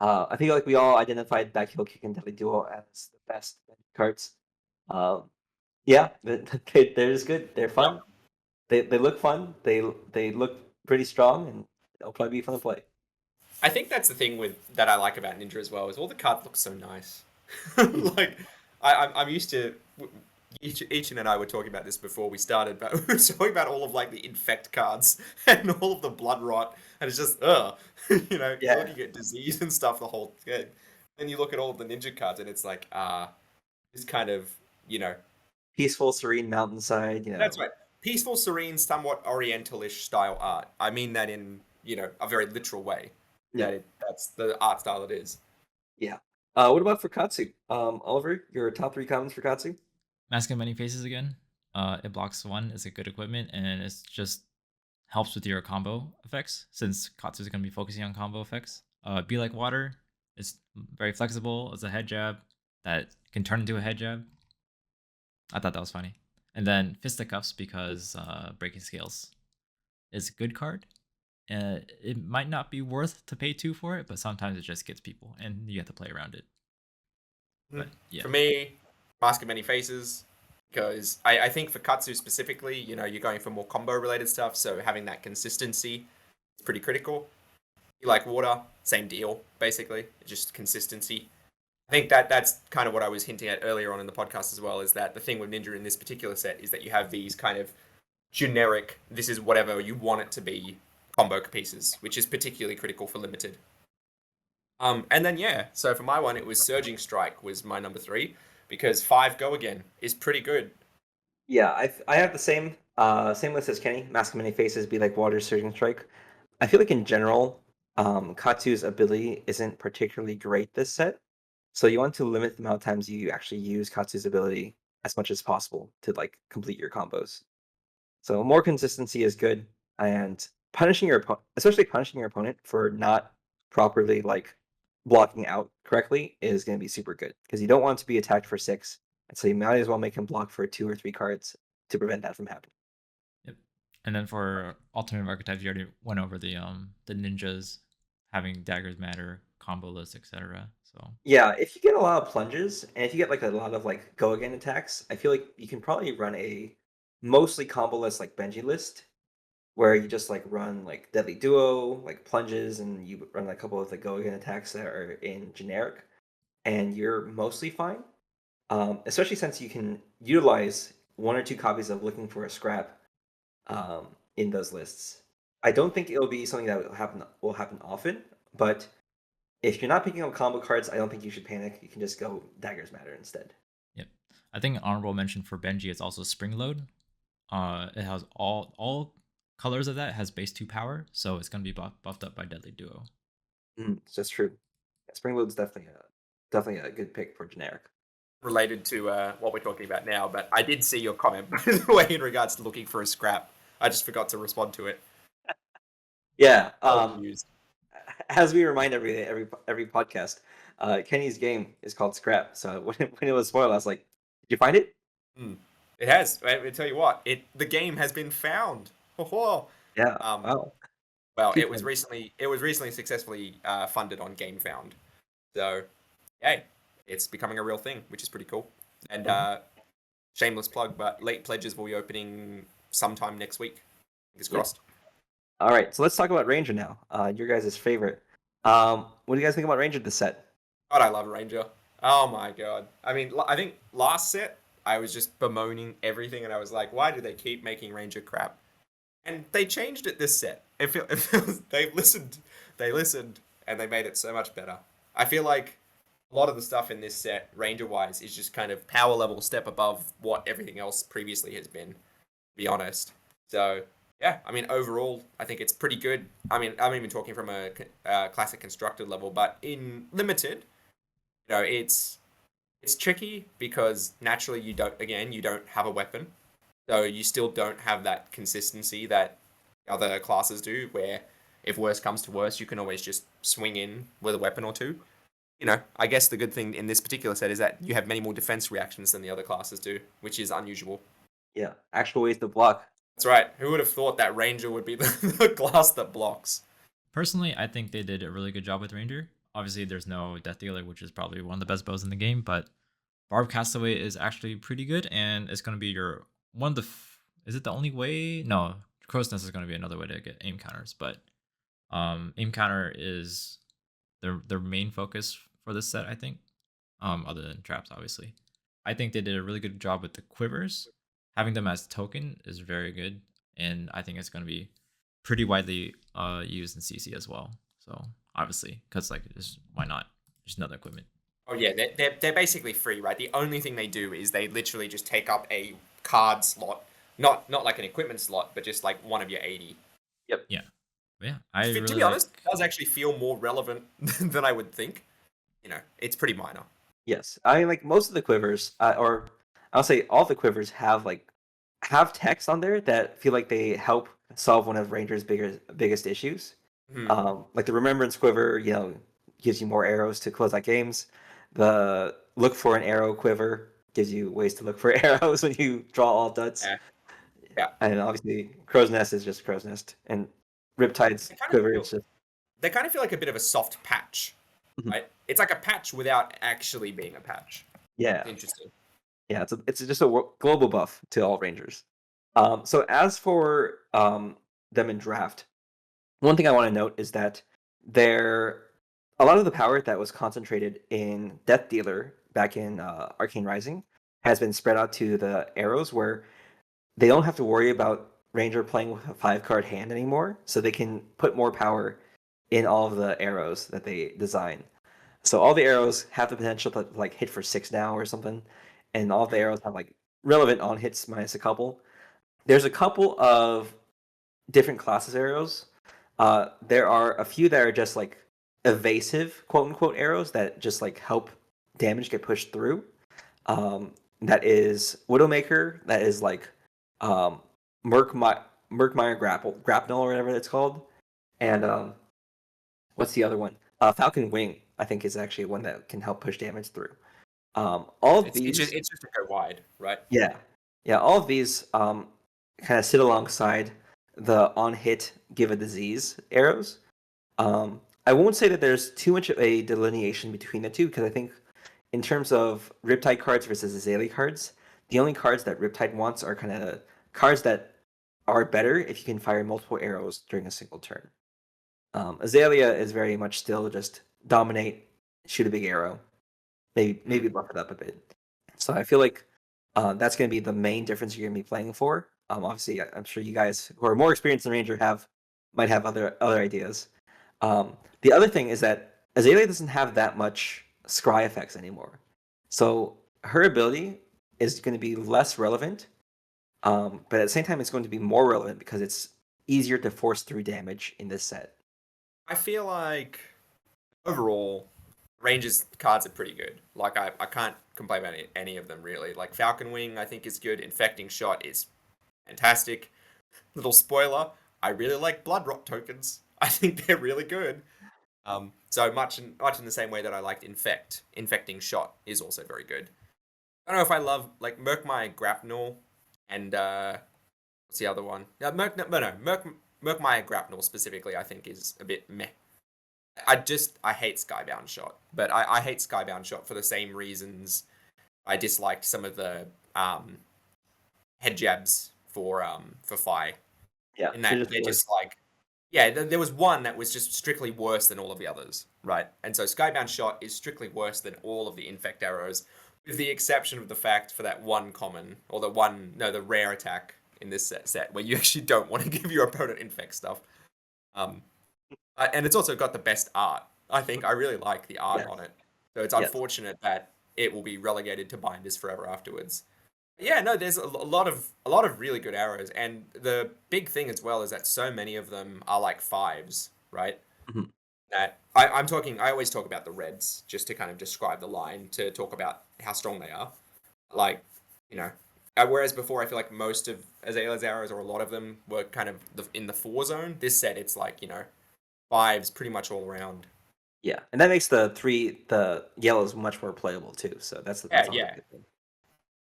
I feel like we all identified back heel kick and Deadly Duo as the best cards. Yeah, they're just good. They're fun. They look fun. They look pretty strong, and they'll probably be fun to play. I think that's the thing with that I like about Ninja as well is all the cards look so nice. Like I'm used to. Yichin and I were talking about this before we started, but we were talking about all of like the infect cards and all of the blood rot, and it's just you know, Yeah. you're looking at disease and stuff the whole game. Then you look at all of the ninja cards, and it's like this kind of you know Peaceful, serene mountainside. that's right, peaceful, serene, somewhat Orientalish style art. I mean that in a very literal way. Yeah. That's the art style it is. Yeah. What about for Katsu? Oliver, your top 3 comments for Katsu? Mask of Many Faces again. It blocks 1. It's a good equipment, and it's just helps with your combo effects since Katsu is going to be focusing on combo effects. Be Like Water. It's very flexible. It's a head jab that can turn into a head jab. I thought that was funny. And then Fisticuffs because Breaking Scales is a good card. It might not be worth to pay 2 for it, but sometimes it just gets people, and you have to play around it. But yeah, For me, Mask of Many Faces, because I think for Katsu specifically, you're going for more combo related stuff, so having that consistency is pretty critical. You like Water, same deal, basically, just consistency. I think that's kind of what I was hinting at earlier on in the podcast as well, is that the thing with Ninja in this particular set is that you have these kind of generic, this is whatever you want it to be, combo pieces, which is particularly critical for limited. And then so for my one, it was Surging Strike was my number 3 because 5 Go Again is pretty good. Yeah, I have the same list as Kenny. Mask of Many Faces, Be Like Water, Surging Strike. I feel like in general, Katsu's ability isn't particularly great this set, so you want to limit the amount of times you actually use Katsu's ability as much as possible to like complete your combos. So more consistency is good, and punishing your opponent, especially punishing your opponent for not properly like blocking out correctly, is going to be super good because you don't want to be attacked for 6, and so you might as well make him block for 2 or 3 cards to prevent that from happening. yep. And then for alternative archetypes, you already went over the ninjas having daggers matter, combo lists, etc. So Yeah, if you get a lot of plunges and if you get like a lot of like go again attacks, I feel like you can probably run a mostly combo list like Benji list where you just like run like Deadly Duo, like plunges, and you run like, a couple of the go again attacks that are in generic, and you're mostly fine. Especially since you can utilize 1 or 2 copies of Looking for a Scrap in those lists. I don't think it'll be something that will happen often, But if you're not picking up combo cards, I don't think you should panic. You can just go Daggers Matter instead. Yep. I think honorable mention for Benji is also Spring Load. It has all colors of that has base 2 power, so it's gonna be buffed up by Deadly Duo. It's just true. Yeah, Spring Load's definitely a good pick for generic. Related to what we're talking about now, but I did see your comment, by the way, in regards to looking for a scrap. I just forgot to respond to it. Yeah. Used. As we remind every podcast, Kenny's game is called Scrap. So when it was spoiled, I was like, "Did you find it?" It has. I tell you what, the game has been found. Yeah. Wow. Well, it was recently successfully funded on GameFound. So, hey, it's becoming a real thing, which is pretty cool. And shameless plug, but late pledges will be opening sometime next week. Fingers crossed. All right, so let's talk about Ranger now. Your guys' favorite. What do you guys think about Ranger this set? God, I love Ranger. Oh my god. I mean, I think last set I was just bemoaning everything, and I was like, why do they keep making Ranger crap? And they changed it this set. It feels they listened, and they made it so much better. I feel like a lot of the stuff in this set, Ranger-wise, is just kind of power level step above what everything else previously has been, to be honest. So, yeah, I mean, overall, I think it's pretty good. I mean, I'm even talking from a classic constructed level, but in limited, it's tricky because naturally you don't have a weapon. So you still don't have that consistency that other classes do, where if worse comes to worse, you can always just swing in with a weapon or two. I guess the good thing in this particular set is that you have many more defense reactions than the other classes do, which is unusual. Yeah, actual ways to block. That's right. Who would have thought that Ranger would be the class that blocks? Personally, I think they did a really good job with Ranger. Obviously, there's no Death Dealer, which is probably one of the best bows in the game, but Barb Castaway is actually pretty good, and it's going to be your one of the. Is it the only way? No, Crow's Nest is going to be another way to get aim counters, but aim counter is their main focus for this set, I think. Other than traps, obviously. I think they did a really good job with the quivers. Having them as token is very good, and I think it's going to be pretty widely used in CC as well. So obviously, because why not? Just another equipment. Oh yeah, they're basically free, right? The only thing they do is they literally just take up a card slot, not like an equipment slot, but just like one of your 80. Yep. Yeah. To be honest, it does actually feel more relevant than I would think. It's pretty minor. Yes, I mean, like most of the quivers, or I'll say all the quivers have text on there that feel like they help solve one of Ranger's biggest issues. Like the Remembrance quiver, gives you more arrows to close out games. The look for an arrow quiver gives you ways to look for arrows when you draw all duds. Yeah. And obviously, Crow's Nest is just Crow's Nest, and Riptide's quiver is just. They kind of feel like a bit of a soft patch, right? It's like a patch without actually being a patch. Yeah. Interesting. Yeah, it's just a global buff to all Rangers. So as for them in draft, one thing I want to note is that a lot of the power that was concentrated in Death Dealer back in Arcane Rising has been spread out to the arrows, where they don't have to worry about Ranger playing with a 5-card hand anymore, so they can put more power in all of the arrows that they design. So all the arrows have the potential to hit for 6 now or something, and all the arrows have relevant on hits minus a couple. There's a couple of different classes arrows. There are a few that are just evasive, quote unquote, arrows that just help damage get pushed through. That is Widowmaker. That is Murkmire Grapnel or whatever it's called. And what's the other one? Falcon Wing, I think, is actually one that can help push damage through. All of these. It's just to go wide, right? Yeah. All of these kind of sit alongside the on hit give a disease arrows. I won't say that there's too much of a delineation between the two, because I think in terms of Riptide cards versus Azalea cards, the only cards that Riptide wants are kind of cards that are better if you can fire multiple arrows during a single turn. Azalea is very much still just dominate, shoot a big arrow, maybe buff it up a bit. So I feel like that's going to be the main difference you're going to be playing for. Obviously, I'm sure you guys who are more experienced than Ranger might have other ideas. The other thing is that Azalea doesn't have that much scry effects anymore, so her ability is going to be less relevant. But at the same time, it's going to be more relevant because it's easier to force through damage in this set. I feel like overall, Rangers cards are pretty good. Like I can't complain about any of them really. Like Falcon Wing, I think is good. Infecting Shot is fantastic. Little spoiler, I really like Blood Rot tokens. I think they're really good. So much in the same way that I liked Infecting Shot is also very good. I don't know if I love like Murkmire Grapnel and what's the other one? Murkmire Grapnel specifically I think is a bit meh. I hate Skybound Shot, but I hate Skybound Shot for the same reasons I disliked some of the head jabs for Fi. Yeah, In that they're just like yeah, there was one that was just strictly worse than all of the others, right? And so Skybound Shot is strictly worse than all of the Infect arrows, with the exception of the fact for that one common or the rare attack in this set where you actually don't want to give your opponent Infect stuff. Um, and it's also got the best art. I think I really like the art yes. on it. So it's Yes. unfortunate that it will be relegated to binders forever afterwards. Yeah, no, there's a lot of really good arrows, and the big thing as well is that so many of them are like fives, right? Mhm. That I'm talking. I always talk about the reds just to kind of describe the line to talk about how strong they are. Like, you know, whereas before I feel like most of Azalea's arrows or a lot of them were kind of in the four zone. This set it's like fives pretty much all around. Yeah, and that makes the yellows much more playable too. So that's Yeah, always a yeah. good thing.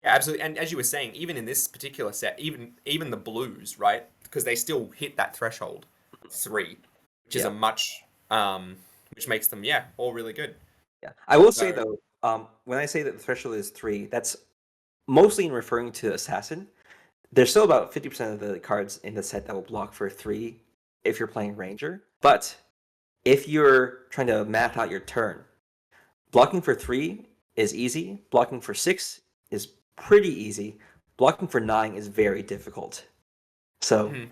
Yeah, absolutely. And as you were saying, even in this particular set, even the blues, right? Because they still hit that threshold of three, which is Yeah. a much which makes them all really good. Yeah, I will say So though, when I say that the threshold is 3, that's mostly in referring to assassin. There's still about 50% of the cards in the set that will block for 3 if you're playing ranger. But if you're trying to math out your turn, blocking for 3 is easy. Blocking for 6 is pretty easy. Blocking for 9 is very difficult. So mhm.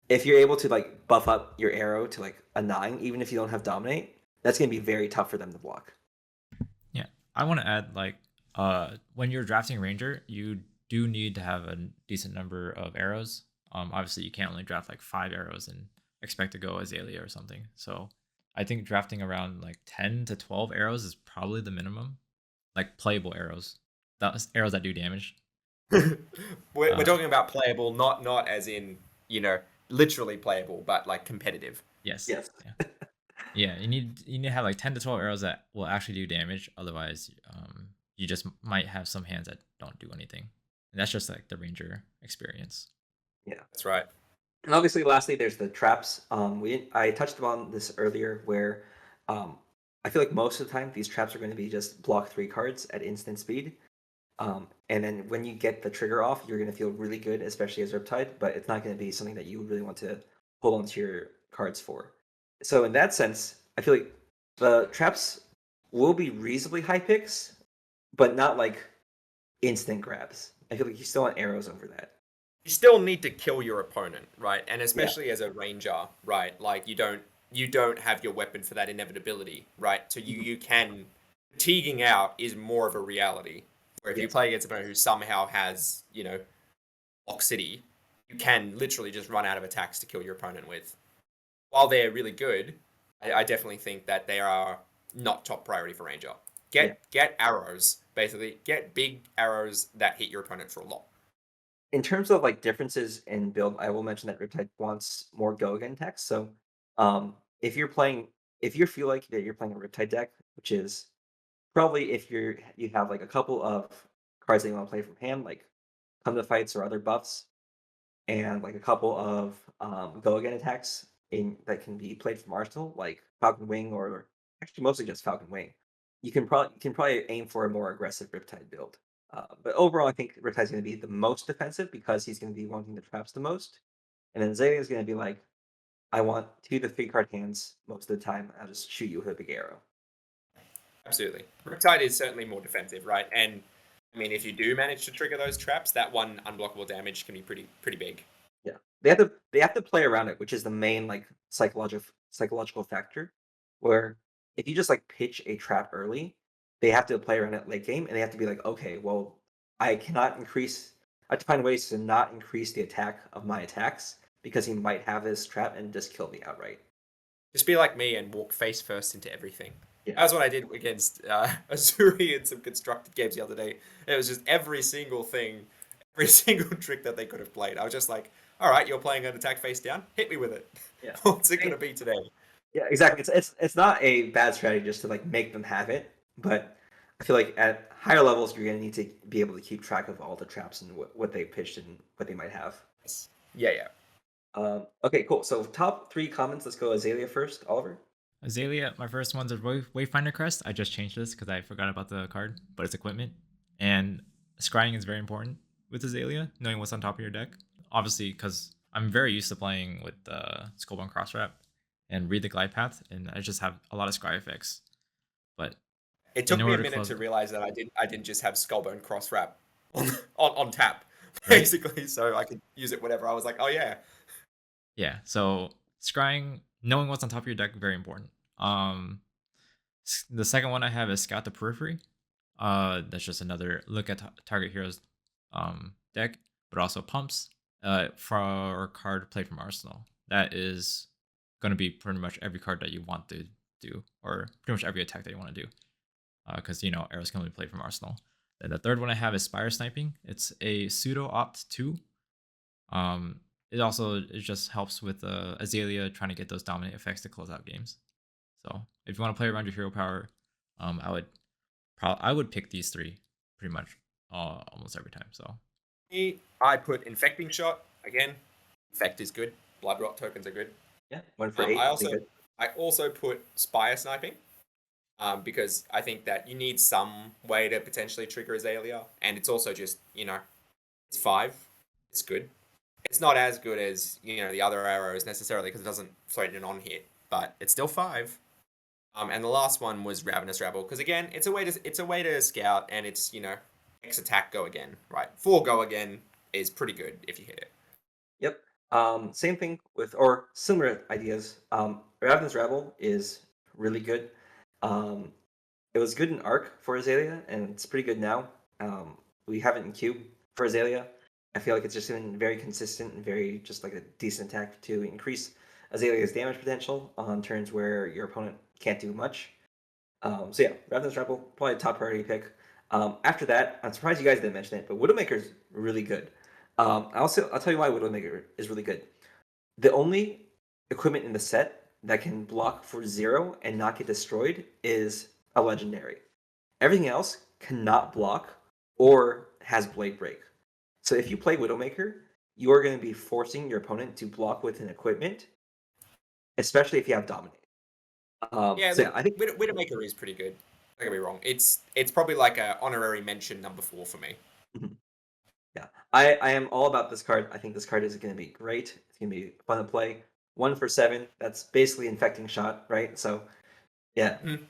if you're able to like buff up your arrow to like a 9, even if you don't have dominate, that's going to be very tough for them to block. Yeah, I want to add like when you're drafting ranger, you do need to have a decent number of arrows. Obviously you can't only draft like 5 arrows and expect to go Azalea or something. So I think drafting around like 10 to 12 arrows is probably the minimum, like playable arrows, arrows that do damage. We're Uh, talking about playable, not as in literally playable, but like competitive. yes, Yes. yeah, yeah. You need to have like 10 to 12 arrows that will actually do damage. Otherwise, you just might have some hands that don't do anything. And that's just like the ranger experience. Yeah. That's right. And obviously, lastly, there's the traps. I touched upon this earlier, where um, I feel like most of the time these traps are going to be just block 3 cards at instant speed. And then when you get the trigger off, you're going to feel really good, especially as Riptide. But it's not going to be something that you really want to hold onto your cards for. So in that sense, I feel like the traps will be reasonably high picks, but not like instant grabs. I feel like you still want arrows over that. You still need to kill your opponent, right? And Yeah. especially as a ranger, right? Like you don't have your weapon for that inevitability, right? So you Mhm. you can fatiguing out is more of a reality. Where if you Yes. play against a opponent who somehow has, Lock City, you can literally just run out of attacks to kill your opponent with. While they're really good, I definitely think that they are not top priority for Ranger. Yeah. Get arrows, basically. Get big arrows that hit your opponent for a lot. In terms of like differences in build, I will mention that Riptide wants more go again text. So um, if you're playing, if you feel like that you're playing a Riptide deck, which is probably if you have like a couple of cards that you want to play from hand, like come to fights or other buffs, and like a couple of go again attacks in that can be played from arsenal, like Falcon Wing or actually mostly just Falcon Wing. You can probably aim for a more aggressive Riptide build. But overall, I think Riptide's going to be the most defensive because he's going to be wanting the traps the most, and then Azalea is going to be like, I want 2 to 3 card hands most of the time. I'll just shoot you with a big arrow. Absolutely. Riptide is certainly more defensive, right? And I mean, if you do manage to trigger those traps, that one unblockable damage can be pretty big. Yeah. they have to play around it, which is the main like psychological factor. Where if you just like pitch a trap early, they have to play around it late game, and they have to be like, okay, well, I cannot increase. I have to find ways to not increase the attack of my attacks because he might have this trap and just kill me outright. Just be like me and walk face first into everything. Yeah, That's what I did against Uzuri in some constructed games the other day. It was just every single thing, every single trick that they could have played. I was just like, all right, you're playing an attack face down. Hit me with it. yeah. What's it going to be today? Yeah, exactly. It's not a bad strategy just to like make them have it, but I feel like at higher levels you're gonna need to be able to keep track of all the traps and what they pitched and what they might have. Yeah, yeah. Okay, cool. So top three comments. Let's go Azalea first. Oliver. Azalea, my first one's a Wayfinder crest. I just changed this because I forgot about the card, but it's equipment. And scrying is very important with Azalea, knowing what's on top of your deck. Obviously, because I'm very used to playing with Skullbone Crosswrap and read the glide path, and I just have a lot of scry effects. But It took in me a order minute close- to realize that I didn't just have Skullbone cross wrap on tap, Right. basically, so I could use it whenever. I was like, oh yeah. Yeah, so scrying, knowing what's on top of your deck, very important. The second one I have is Scout the Periphery. That's just another look at target hero's deck, but also pumps for a card played from Arsenal. That is going to be pretty much every card that you want to do, or pretty much every attack that you want to do, because arrows can only play from Arsenal. Then the third one I have is Spire Sniping. It's a pseudo opt 2. It just helps with Azalea trying to get those dominant effects to close out games. So if you want to play around your hero power, I would pick these three pretty much almost every time. So I put Infecting Shot again. Infect is good. Blood Rot tokens are good. Yeah, 1 for 8. I also put Spire Sniping, because I think that you need some way to potentially trigger Azalea, and it's also just it's 5. It's good. It's not as good as the other arrows necessarily because it doesn't threaten an on hit, but it's still 5. And the last one was Ravenous Rabble because again, it's a way to scout, and it's X attack go again, right? 4 go again is pretty good if you hit it. Yep. Same thing with or similar ideas. Ravenous Rabble is really good. It was good in Arc for Azalea, and it's pretty good now. We have it in Cube for Azalea. I feel like it's just been very consistent and very just like a decent attack to increase Azalea's damage potential on turns where your opponent can't do much. So yeah, Ravenous Rebel, probably a top priority pick. After that, I'm surprised you guys didn't mention it, but Widowmaker's really good. I'll tell you why Widowmaker is really good. The only equipment in the set that can block for 0 and not get destroyed is a legendary. Everything else cannot block or has Blade Break. So if you play Widowmaker, you are going to be forcing your opponent to block with an equipment, especially if you have Dominate. I think Widowmaker is pretty good. Don't get me wrong. It's probably like a honorary mention number 4 for me. Yeah, I am all about this card. I think this card is going to be great. It's going to be fun to play. 1 for 7. That's basically Infecting Shot, right? So, yeah. And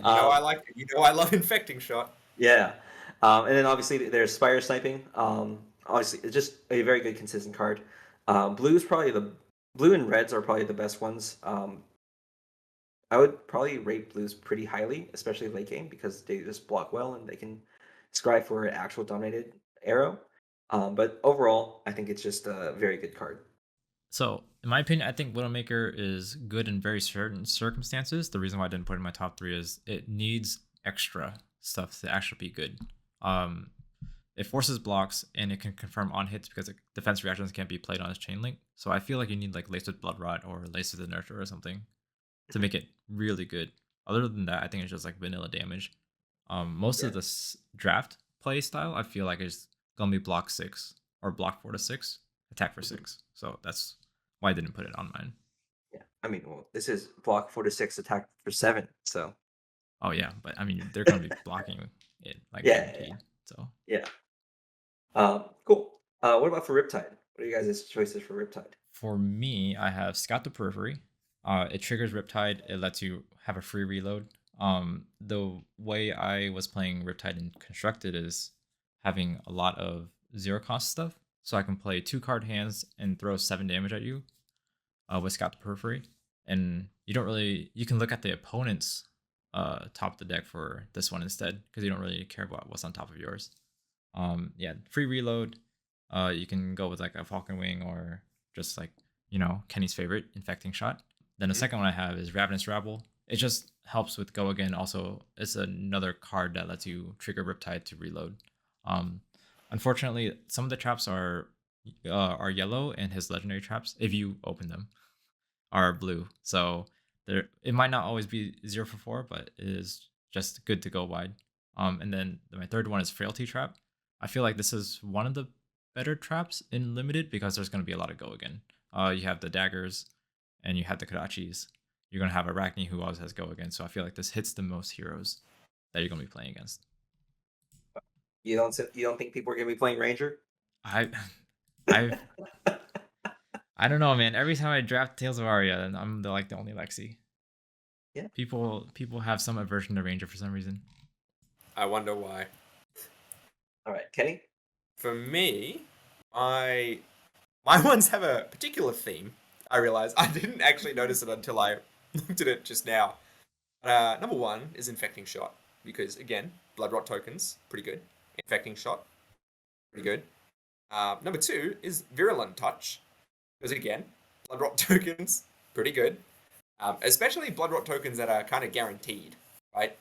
I like it. I love Infecting Shot. Yeah. And then obviously there's Spire Sniping. Obviously, it's just a very good consistent card. Blue and reds are probably the best ones. I would probably rate blues pretty highly, especially late game, because they just block well and they can scry for an actual dominated arrow. But overall, I think it's just a very good card. So, in my opinion, I think Widowmaker is good in very certain circumstances. The reason why I didn't put it in my top 3 is it needs extra stuff to actually be good. It forces blocks and it can confirm on hits because defense reactions can't be played on its chain link. So I feel like you need like Lace with Blood Rot or Lace with the Nurture or something to make it really good. Other than that, I think it's just like vanilla damage. Most of the draft play style, I feel like is gonna be block 6 or block 4 to 6, attack for 6. So that's why I didn't put it on mine. Yeah, I mean, well, this is block 4 to 6, attack for 7. So. Oh yeah, but I mean, they're gonna be blocking it like guaranteed. Yeah. So yeah. Cool. What about for Riptide? What are you guys' choices for Riptide? For me, I have Scout the Periphery. It triggers Riptide. It lets you have a free reload. The way I was playing Riptide in Constructed is having a lot of 0 cost stuff. so I can play 2-card hands and throw 7 damage at you with Scout the Periphery. And you can look at the opponent's top of the deck for this one instead, because you don't really care about what's on top of yours. Yeah, free reload. You can go with like a Falcon Wing or just like, Kenny's favorite, Infecting Shot. Then the second one I have is Ravenous Rabble. It just helps with Go Again. Also, it's another card that lets you trigger Riptide to reload. Unfortunately, some of the traps are yellow, and his legendary traps, if you open them, are blue. So it might not always be 0 for 4, but it is just good to go wide. And then my third one is Frailty Trap. I feel like this is one of the better traps in limited because there's going to be a lot of Go Again. You have the daggers, and you have the Kadachis. You're going to have Arakni, who always has Go Again. So I feel like this hits the most heroes that you're going to be playing against. You don't think people are gonna be playing Ranger? I don't know, man. Every time I draft Tales of Aria, and I'm the only Lexi. Yeah. People have some aversion to Ranger for some reason. I wonder why. All right, Kenny. For me, my ones have a particular theme. I realize I didn't actually notice it until I looked at it just now. Number 1 is Infecting Shot, because again, Blood Rot tokens, pretty good. Infecting Shot, pretty good. Number 2 is Virulent Touch, because again, Blood Rot tokens, pretty good. Especially Blood Rot tokens that are kind of guaranteed, right?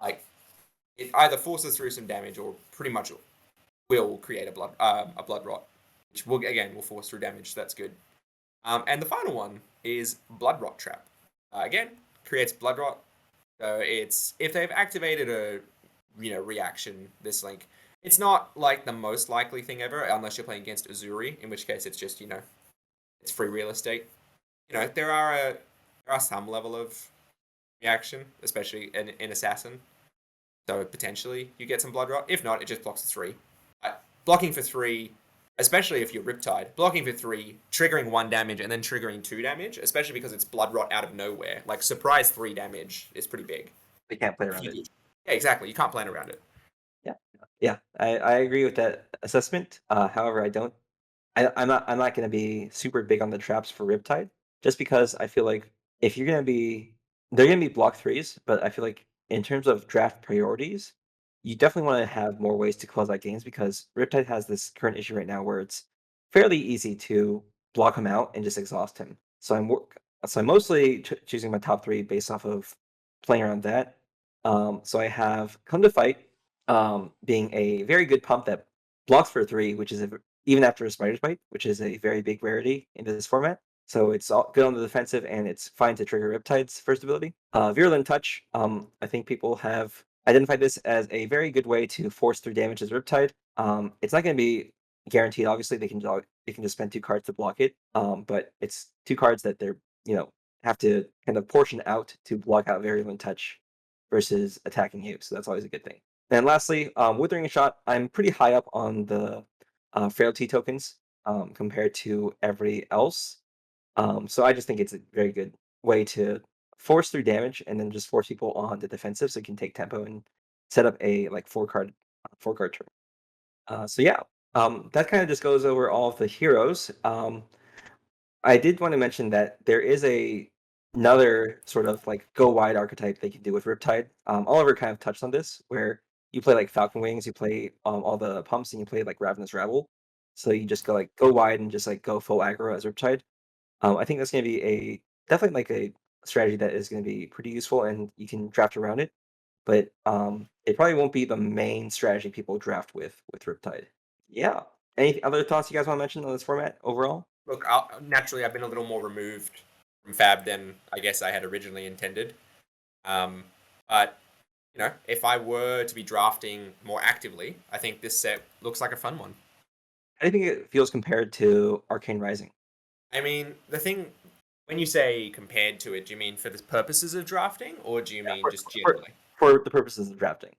Like, it either forces through some damage or pretty much will create a blood rot, which will force through damage. So that's good. And the final one is Blood Rot Trap. Again, creates blood rot. So it's if they've activated a reaction, this link. It's not like the most likely thing ever, unless you're playing against Uzuri, in which case it's just it's free real estate. There are some level of reaction, especially in Assassin. So potentially you get some blood rot. If not, it just blocks the 3. Blocking for 3, especially if you're Riptide, blocking for 3, triggering 1 damage, and then triggering 2 damage, especially because it's blood rot out of nowhere. Like, surprise 3 damage is pretty big. They can't play around it. Yeah, exactly. You can't plan around it. Yeah, I agree with that assessment. However, I'm not going to be super big on the traps for Riptide, just because I feel like if you're going to be, they're going to be block 3s, but I feel like in terms of draft priorities, you definitely want to have more ways to close out games, because Riptide has this current issue right now where it's fairly easy to block him out and just exhaust him. So I'm mostly choosing my top 3 based off of playing around that. So I have Come to Fight, being a very good pump that blocks for 3, which is even after a Spider's Bite, which is a very big rarity in this format. So it's all good on the defensive, and it's fine to trigger Riptide's first ability. Virulent Touch, I think people have identified this as a very good way to force through damage as Riptide. It's not going to be guaranteed. Obviously, they can just spend 2 cards to block it, but it's 2 cards that they're have to kind of portion out to block out Virulent Touch versus attacking you. So that's always a good thing. And lastly, Withering Shot, I'm pretty high up on the Frailty tokens compared to everybody else. So I just think it's a very good way to force through damage and then just force people on the defensive so you can take tempo and set up a 4-card turn. So yeah, that kind of just goes over all of the heroes. I did want to mention that there is another sort of go wide archetype they can do with Riptide. Oliver kind of touched on this, where you play Falcon Wings, you play all the pumps, and you play Ravenous Rabble. So you just go wide and just go full aggro as Riptide. I think that's going to be definitely a strategy that is going to be pretty useful, and you can draft around it. But it probably won't be the main strategy people draft with Riptide. Yeah. Any other thoughts you guys want to mention on this format overall? Look, naturally, I've been a little more removed from Fab than I guess I had originally intended. But if I were to be drafting more actively, I think this set looks like a fun one. How do you think it feels compared to Arcane Rising? I mean, the thing, when you say compared to it, do you mean for the purposes of drafting, or do you mean just generally? For the purposes of drafting.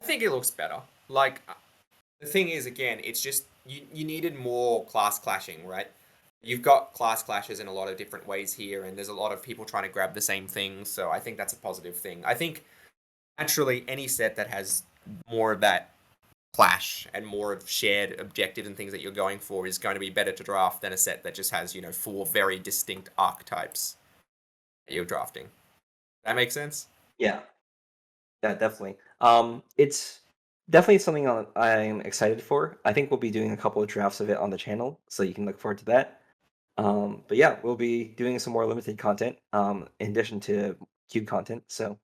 I think it looks better. The thing is, again, it's just you needed more class clashing, right? You've got class clashes in a lot of different ways here, and there's a lot of people trying to grab the same thing, so I think that's a positive thing. I think, naturally, any set that has more of that clash and more of shared objectives and things that you're going for is going to be better to draft than a set that just has 4 very distinct archetypes that you're drafting. That makes sense? Yeah, definitely. It's definitely something I'm excited for. I think we'll be doing a couple of drafts of it on the channel, so you can look forward to that. But yeah, we'll be doing some more limited content, in addition to cube content. So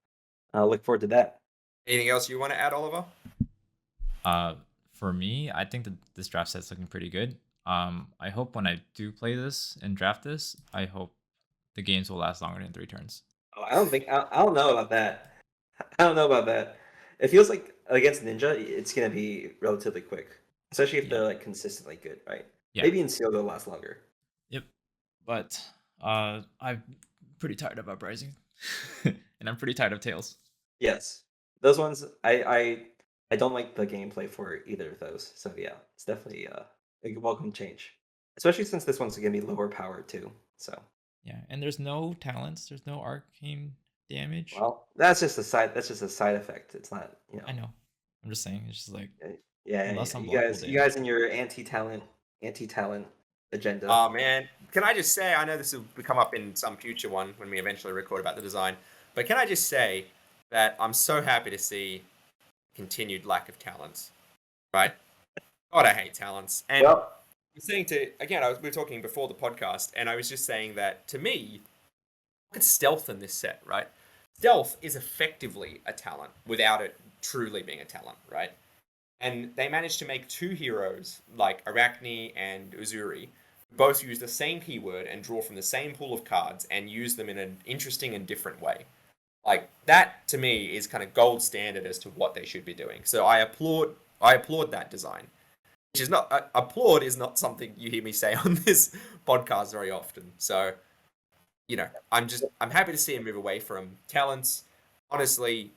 look forward to that. Anything else you want to add, Oliver? For me, I think that this draft set's looking pretty good. I hope when I do play this and draft this, I hope the games will last longer than 3 turns. Oh, I don't know about that. I don't know about that. It feels like against Ninja, it's gonna be relatively quick, especially if Yeah. they're like consistently good, right? Yeah. Maybe in Seal they'll last longer. Yep. But I'm pretty tired of Uprising, and I'm pretty tired of Tails. Yes, those ones I don't like the gameplay for either of those. So yeah, it's definitely a welcome change, especially since this one's gonna be lower powered too. So Yeah, and there's no talents. There's no arcane damage. well, that's just a side. That's just a side effect. It's not, you know. I know. I'm just saying. It's just like Yeah. less You unblockable you damage. guys and your anti-talent agenda. Oh man, can I just say, I know this will come up in some future one when we eventually record about the design, but can I just say that I'm so happy to see continued lack of talents, right? God, I hate talents. And Well, I'm saying we were talking before the podcast, and I was just saying that to me, look at stealth in this set, right? Stealth is effectively a talent without it truly being a talent, right? And they managed to make 2 heroes like Arakni and Uzuri both use the same keyword and draw from the same pool of cards and use them in an interesting and different way. Like that to me is kind of gold standard as to what they should be doing. So I applaud that design. Which is not applaud is not something you hear me say on this podcast very often. So, I'm happy to see him move away from talents. Honestly,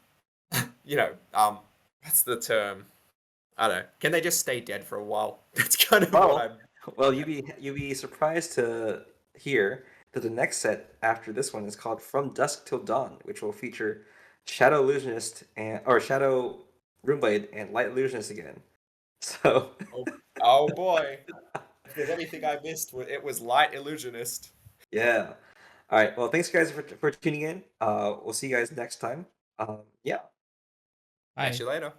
what's the term? I don't know. Can they just stay dead for a while? That's kind of what I'm. well, you'd be surprised to hear that the next set after this one is called From Dusk Till Dawn, which will feature Shadow Illusionist or Shadow Runeblade and Light Illusionist again. So Oh boy. If there's anything I missed, it was Light Illusionist. yeah. All right. Well, thanks guys for tuning in. We'll see you guys next time. Yeah. Bye. Catch you later.